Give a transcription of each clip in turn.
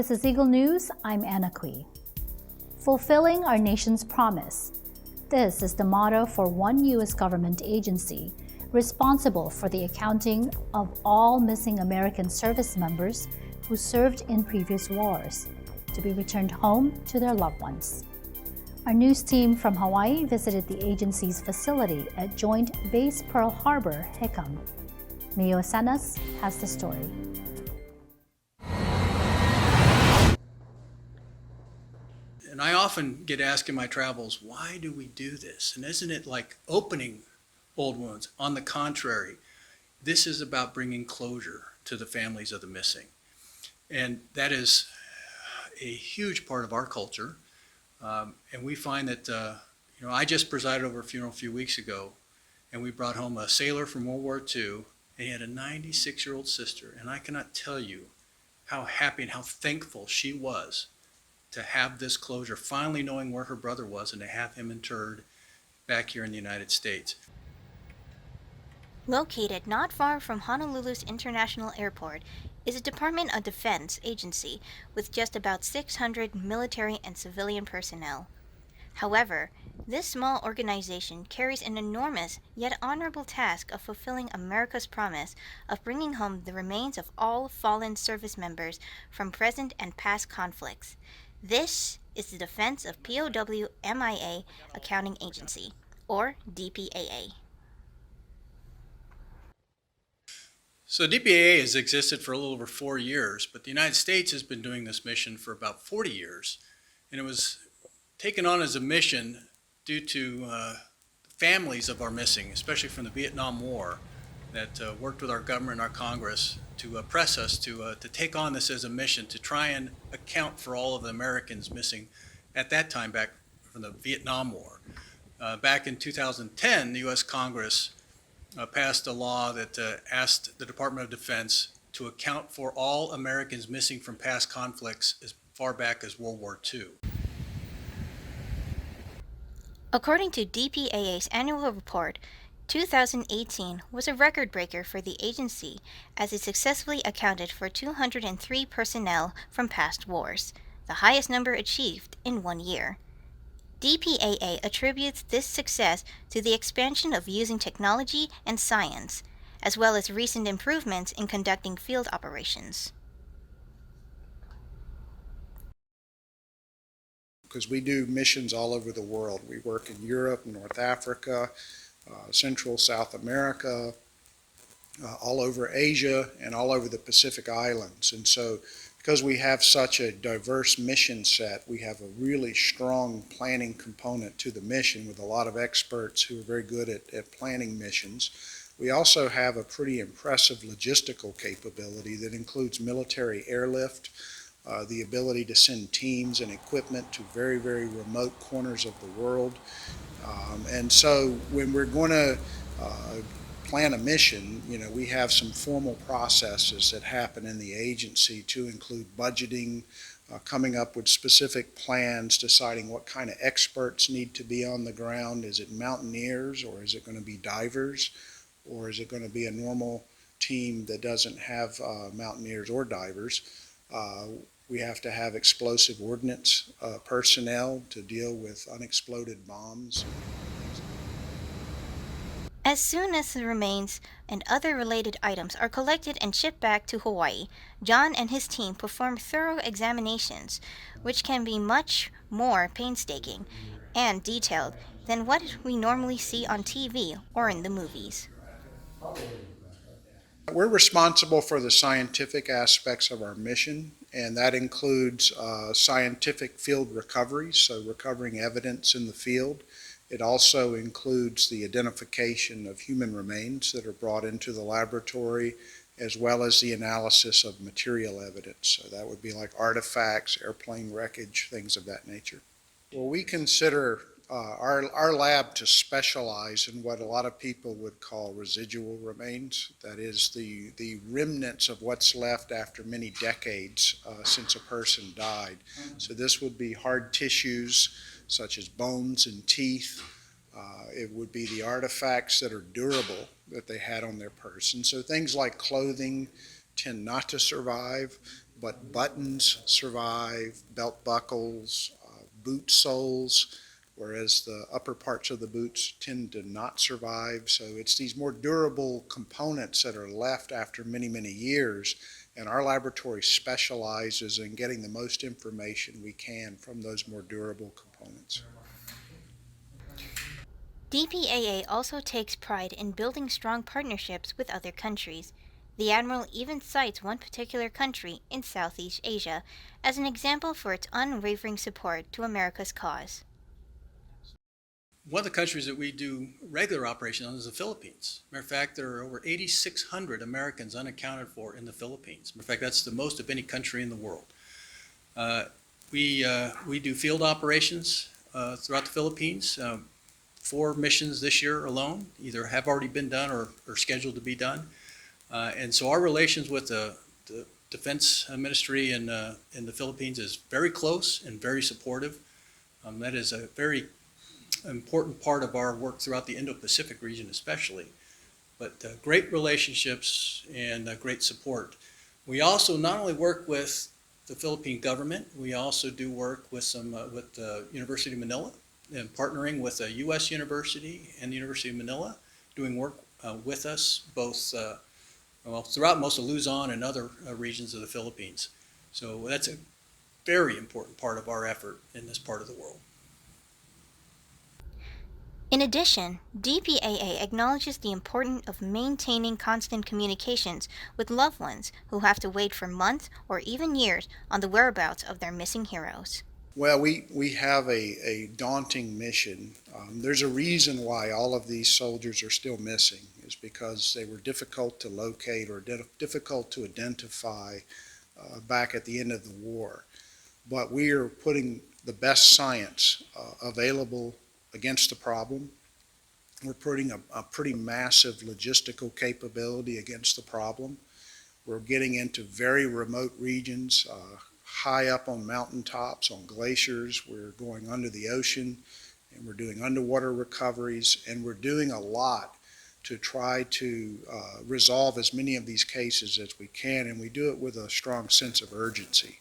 This is Eagle News. I'm Anna Kui. Fulfilling our nation's promise. This is the motto for one U.S. government agency responsible for the accounting of all missing American service members who served in previous wars to be returned home to their loved ones. Our news team from Hawaii visited the agency's facility at Joint Base Pearl Harbor, Hickam. Mio Acenas has the story. And I often get asked in my travels, why do we do this? And isn't it like opening old wounds? On the contrary, this is about bringing closure to the families of the missing. And that is a huge part of our culture. And we find that, I just presided over a funeral a few weeks ago, and we brought home a sailor from World War II, and he had a 96-year-old sister. And I cannot tell you how happy and how thankful she was to have this closure, finally knowing where her brother was and to have him interred back here in the United States. Located not far from Honolulu's International Airport is a Department of Defense agency with just about 600 military and civilian personnel. However, this small organization carries an enormous yet honorable task of fulfilling America's promise of bringing home the remains of all fallen service members from present and past conflicts. This is the Defense of POW MIA Accounting Agency, or DPAA. So DPAA has existed for a little over 4 years, but the United States has been doing this mission for about 40 years. And it was taken on as a mission due to families of our missing, especially from the Vietnam War, that worked with our government and our Congress to press us to take on this as a mission to try and account for all of the Americans missing at that time back from the Vietnam War. Back in 2010, the U.S. Congress passed a law that asked the Department of Defense to account for all Americans missing from past conflicts as far back as World War II. According to DPAA's annual report, 2018 was a record breaker for the agency as it successfully accounted for 203 personnel from past wars, the highest number achieved in 1 year. DPAA attributes this success to the expansion of using technology and science, as well as recent improvements in conducting field operations. Because we do missions all over the world. We work in Europe, North Africa, Central, South America, all over Asia, and all over the Pacific Islands. And so because we have such a diverse mission set, we have a really strong planning component to the mission with a lot of experts who are very good at planning missions. We also have a pretty impressive logistical capability that includes military airlift, the ability to send teams and equipment to very, very remote corners of the world. And so when we're going to plan a mission, we have some formal processes that happen in the agency to include budgeting, coming up with specific plans, deciding what kind of experts need to be on the ground. Is it mountaineers, or is it going to be divers, or is it going to be a normal team that doesn't have mountaineers or divers? We have to have explosive ordnance personnel to deal with unexploded bombs. As soon as the remains and other related items are collected and shipped back to Hawaii, John and his team perform thorough examinations, which can be much more painstaking and detailed than what we normally see on TV or in the movies. We're responsible for the scientific aspects of our mission, and that includes scientific field recovery, so recovering evidence in the field. It also includes the identification of human remains that are brought into the laboratory, as well as the analysis of material evidence. So that would be like artifacts, airplane wreckage, things of that nature. Well, we consider our lab to specialize in what a lot of people would call residual remains. That is the remnants of what's left after many decades since a person died. So this would be hard tissues such as bones and teeth. It would be the artifacts that are durable that they had on their person. So things like clothing tend not to survive. but buttons survive, belt buckles, boot soles, whereas the upper parts of the boots tend to not survive. So it's these more durable components that are left after many, many years, and our laboratory specializes in getting the most information we can from those more durable components. DPAA also takes pride in building strong partnerships with other countries. The Admiral even cites one particular country in Southeast Asia as an example for its unwavering support to America's cause. One of the countries that we do regular operations on is the Philippines. Matter of fact, there are over 8,600 Americans unaccounted for in the Philippines. Matter of fact, that's the most of any country in the world. We do field operations throughout the Philippines. 4 missions this year alone, either have already been done or are scheduled to be done. And so our relations with the Defense Ministry in the Philippines is very close and very supportive. That is a very important part of our work throughout the Indo-Pacific region especially. But great relationships and great support. We also not only work with the Philippine government, we also do work with the University of Manila, and partnering with a U.S. university and the University of Manila, doing work with us both throughout most of Luzon and other regions of the Philippines. So that's a very important part of our effort in this part of the world. In addition, DPAA acknowledges the importance of maintaining constant communications with loved ones who have to wait for months or even years on the whereabouts of their missing heroes. Well, we have a daunting mission. There's a reason why all of these soldiers are still missing, is because they were difficult to locate or difficult to identify back at the end of the war. But we are putting the best science available against the problem. We're putting a pretty massive logistical capability against the problem. We're getting into very remote regions, high up on mountaintops, on glaciers. We're going under the ocean, and we're doing underwater recoveries, and we're doing a lot to try to resolve as many of these cases as we can, and we do it with a strong sense of urgency.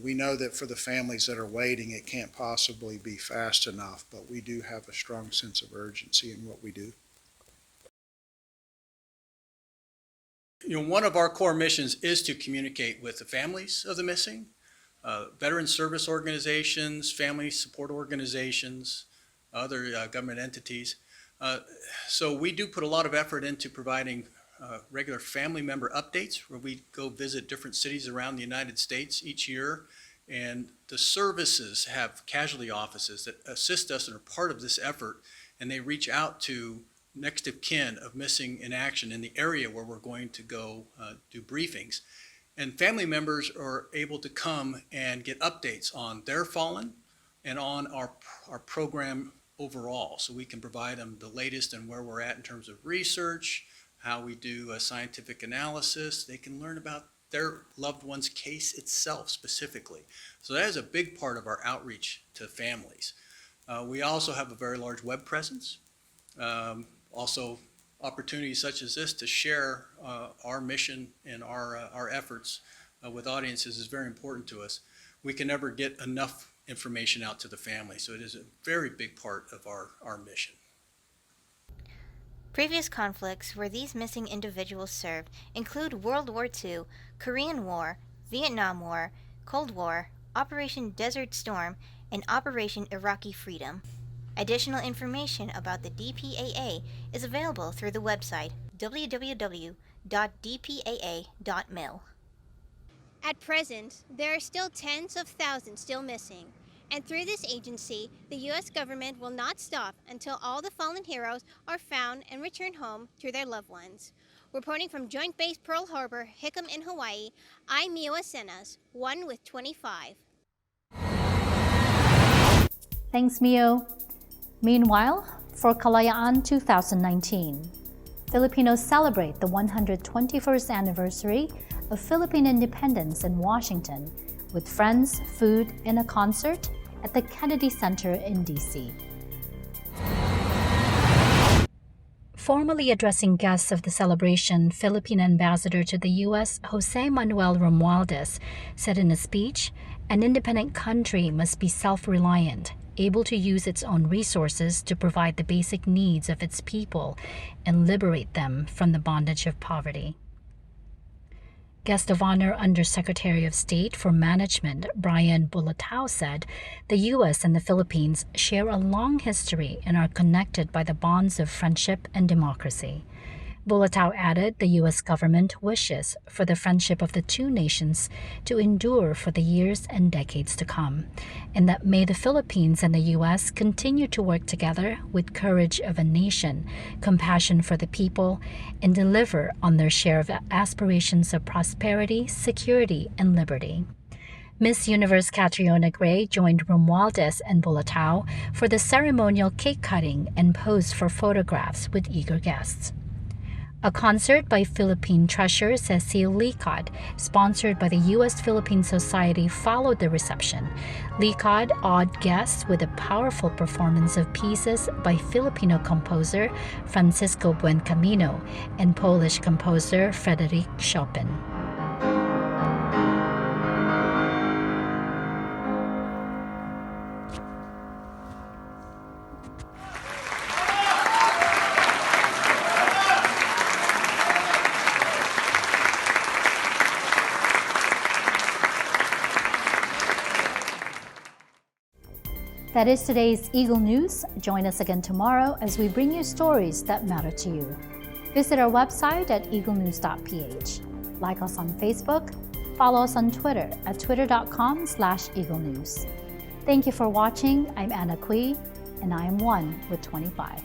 We know that for the families that are waiting, it can't possibly be fast enough, but we do have a strong sense of urgency in what we do. One of our core missions is to communicate with the families of the missing, veteran service organizations, family support organizations, other government entities. So we do put a lot of effort into providing regular family member updates, where we go visit different cities around the United States each year. And the services have casualty offices that assist us and are part of this effort, and they reach out to next of kin of missing in action in the area where we're going to go do briefings. And family members are able to come and get updates on their fallen and on our program overall. So we can provide them the latest and where we're at in terms of research, how we do scientific analysis. They can learn about their loved one's case itself specifically. So that is a big part of our outreach to families. We also have a very large web presence. Also, opportunities such as this to share our mission and our efforts with audiences is very important to us. We can never get enough information out to the family, so it is a very big part of our mission. Previous conflicts where these missing individuals served include World War II, Korean War, Vietnam War, Cold War, Operation Desert Storm, and Operation Iraqi Freedom. Additional information about the DPAA is available through the website www.dpaa.mil. At present, there are still tens of thousands still missing, and through this agency, the U.S. government will not stop until all the fallen heroes are found and returned home to their loved ones. Reporting from Joint Base Pearl Harbor, Hickam in Hawaii, I'm Mio Acenas, 1 with 25. Thanks, Mio. Meanwhile, for Kalayaan 2019, Filipinos celebrate the 121st anniversary of Philippine independence in Washington with friends, food, and a concert at the Kennedy Center in D.C. Formally addressing guests of the celebration, Philippine Ambassador to the U.S., Jose Manuel Romualdez, said in a speech, "An independent country must be self-reliant, able to use its own resources to provide the basic needs of its people and liberate them from the bondage of poverty." Guest of honor Undersecretary of State for Management Brian Bulatao said the U.S. and the Philippines share a long history and are connected by the bonds of friendship and democracy. Bulatao added the U.S. government wishes for the friendship of the two nations to endure for the years and decades to come, and that may the Philippines and the U.S. continue to work together with courage of a nation, compassion for the people, and deliver on their share of aspirations of prosperity, security, and liberty. Miss Universe Catriona Gray joined Romualdez and Bulatao for the ceremonial cake cutting and posed for photographs with eager guests. A concert by Philippine treasure Cecile Licod, sponsored by the U.S.-Philippine Society, followed the reception. Licod awed guests with a powerful performance of pieces by Filipino composer Francisco Buencamino and Polish composer Frédéric Chopin. That is today's Eagle News. Join us again tomorrow as we bring you stories that matter to you. Visit our website at eaglenews.ph. Like us on Facebook. Follow us on Twitter at twitter.com/eaglenews. Thank you for watching. I'm Anna Kui, and I am 1 with 25.